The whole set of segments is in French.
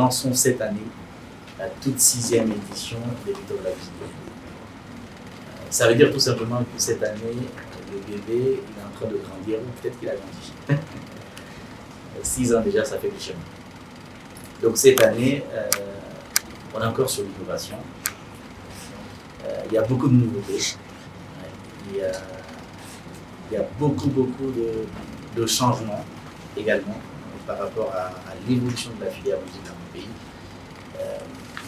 lançons cette année la toute 6e édition des Victoires de la musique. Ça veut dire tout simplement que cette année, le bébé il est en train de grandir, ou peut-être qu'il a grandi. 6 ans déjà, ça fait du chemin. Donc cette année, on est encore sur l'innovation. Il y a beaucoup de nouveautés. Il y a beaucoup de changements également par rapport à l'évolution de la filière musique dans le pays.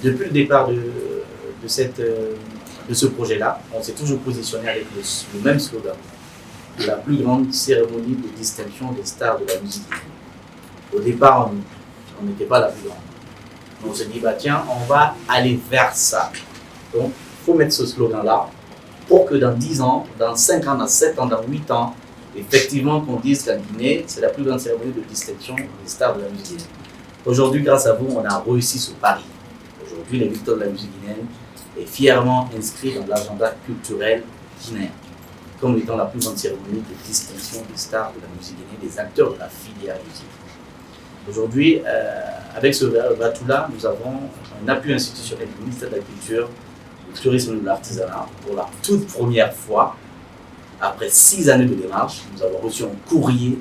Depuis le départ de ce projet-là, on s'est toujours positionné avec le même slogan, la plus grande cérémonie de distinction des stars de la musique. Au départ, on n'était pas la plus grande. On s'est dit, bah tiens, on va aller vers ça. Donc, il faut mettre ce slogan-là pour que dans 10 ans, dans 5 ans, dans 7 ans, dans 8 ans, effectivement, qu'on dise qu'en Guinée, c'est la plus grande cérémonie de distinction des stars de la musique guinéenne. Aujourd'hui, grâce à vous, on a réussi ce pari. Aujourd'hui, les Victoires de la musique guinéenne est fièrement inscrit dans l'agenda culturel guinéen, comme étant la plus grande cérémonie de distinction des stars de la musique guinéenne, des acteurs de la filière musique. Aujourd'hui, avec ce bateau-là, nous avons un appui institutionnel du ministère de la Culture, du Tourisme et de l'Artisanat. Pour la toute première fois, après 6 années de démarche, nous avons reçu un courrier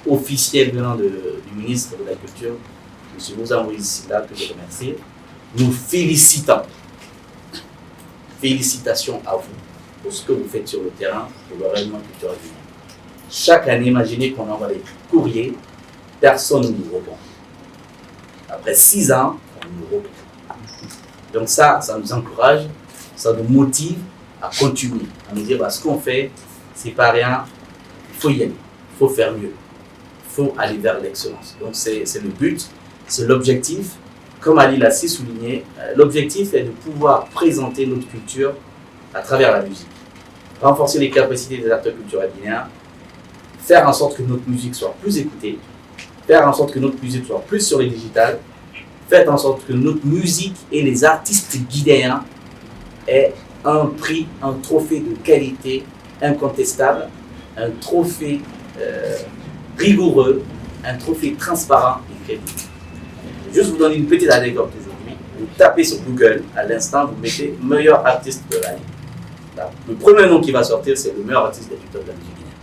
officiel venant du ministre de la Culture, M. Moussa Moïse Silla, que je remercie. Nous félicitons. Félicitations à vous pour ce que vous faites sur le terrain pour le rayonnement culturel guinéen. Chaque année, imaginez qu'on envoie des courriers, personne ne nous répond. Après 6 ans, on nous répond. Donc ça nous encourage, ça nous motive à continuer, à nous dire bah, ce qu'on fait, c'est pas rien, il faut y aller, il faut faire mieux, il faut aller vers l'excellence. Donc c'est le but, c'est l'objectif. Comme Ali l'a si souligné, l'objectif est de pouvoir présenter notre culture à travers la musique, renforcer les capacités des acteurs culturels guinéens, faire en sorte que notre musique soit plus écoutée, faire en sorte que notre musique soit plus sur les digitales, faire en sorte que notre musique et les artistes guinéens aient un prix, un trophée de qualité incontestable, un trophée rigoureux, un trophée transparent et crédible. Juste vous donner une petite anecdote aujourd'hui. Vous tapez sur Google, à l'instant, vous mettez meilleur artiste de l'année. Le premier nom qui va sortir, c'est le meilleur artiste des Victoires de la musique guinéenne.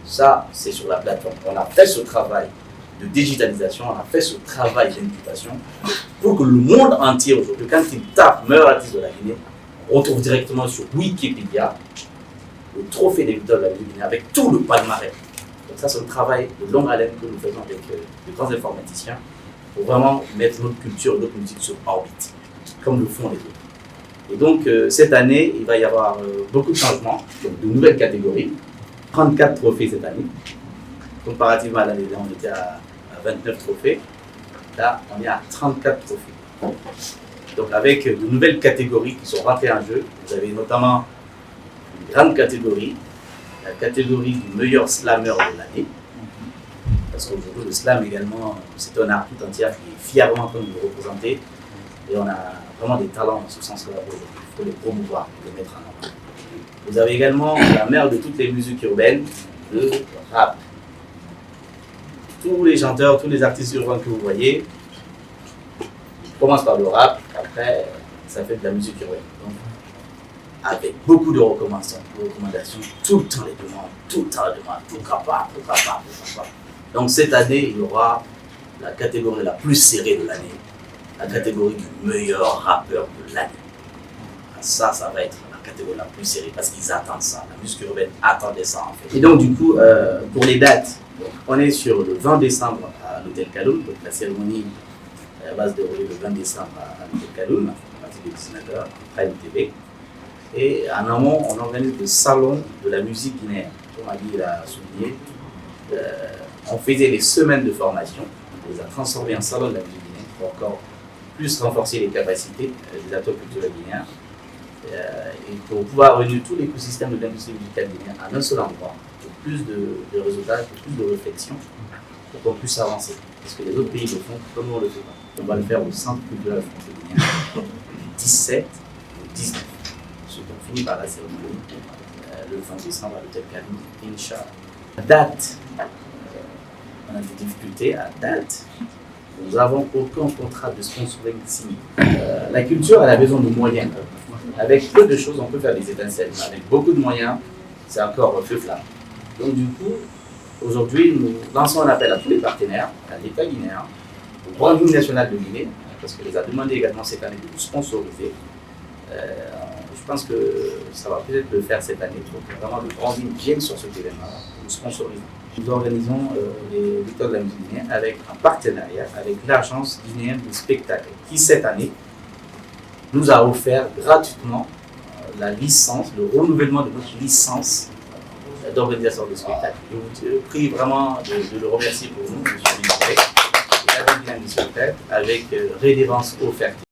Ça, c'est sur la plateforme. On a fait ce travail de digitalisation, on a fait ce travail d'incubation pour que le monde entier aujourd'hui, quand il tape meilleur artiste de la Guinée, on retrouve directement sur Wikipédia le trophée des Victoires de la musique guinéenne avec tout le palmarès. Donc ça, c'est un travail de longue haleine que nous faisons avec les grands informaticiens pour vraiment mettre notre culture et notre musique sur orbite, comme le font les autres. Et donc, cette année, il va y avoir beaucoup de changements, donc de nouvelles catégories, 34 trophées cette année. Comparativement à l'année dernière, on était à 29 trophées. Là, on est à 34 trophées. Donc, avec de nouvelles catégories qui sont rentrées en jeu, vous avez notamment une grande catégorie, la catégorie du meilleur slammer de l'année. Parce qu'aujourd'hui, le slam également, c'est un art tout entier qui est fièrement en train de nous représenter. Et on a vraiment des talents dans ce sens-là aujourd'hui. Il faut les promouvoir, les mettre en avant. Vous avez également la mère de toutes les musiques urbaines, le rap. Tous les chanteurs, tous les artistes urbains que vous voyez commencent par le rap, après ça fait de la musique urbaine. Donc, avec beaucoup de recommandations, tout le temps les demandes, pourquoi pas. Donc cette année, il y aura la catégorie la plus serrée de l'année, la catégorie du meilleur rappeur de l'année. Ça va être la catégorie la plus serrée parce qu'ils attendent ça. La musique urbaine attendait ça en fait. Et donc du coup, pour les dates, on est sur le 20 décembre à l'hôtel Kaloum. Donc la cérémonie va se dérouler le 20 décembre à l'hôtel Kaloum, à partir de 19h, Prime TV. Et en amont, on organise le salon de la musique guinéenne. Comme Ali l'a souligné, on faisait les semaines de formation. On les a transformées en salon de la musique guinéenne pour encore plus renforcer les capacités des acteurs culturels guinéens. Et pour pouvoir réunir tout l'écosystème de l'industrie musicale guinéenne en un seul endroit, pour plus de réseautage, pour plus de réflexion, pour qu'on puisse avancer. Parce que les autres pays le font, comme nous on le fait pas. On va le faire au Centre culturel français guinéen, le 17 et 19. Ensuite, on finit par la cérémonie le 20 décembre à l'hôtel Kaloum, Inch'Allah. Date, on a des difficultés à date. Nous n'avons aucun contrat de sponsoring signé. La culture, elle a besoin de moyens. Avec peu de choses, on peut faire des étincelles. Avec beaucoup de moyens, c'est encore feu flamme. Donc du coup, aujourd'hui, nous lançons un appel à tous les partenaires, à l'État guinéen, au Grand Hymne national de Guinée, parce qu'il les a demandé également cette année de nous sponsoriser. Je pense que ça va peut-être le faire cette année pour que vraiment le Grand Hymne vienne sur cet événement, nous sponsorisons. Nous organisons les Victoires de la musique guinéenne avec un partenariat avec l'Agence guinéenne du spectacle, qui cette année nous a offert gratuitement la licence, le renouvellement de notre licence d'organisation de spectacle. Je vous prie vraiment de le remercier pour nous, M. le ministre, avec du spectacle, avec rédévance offerte.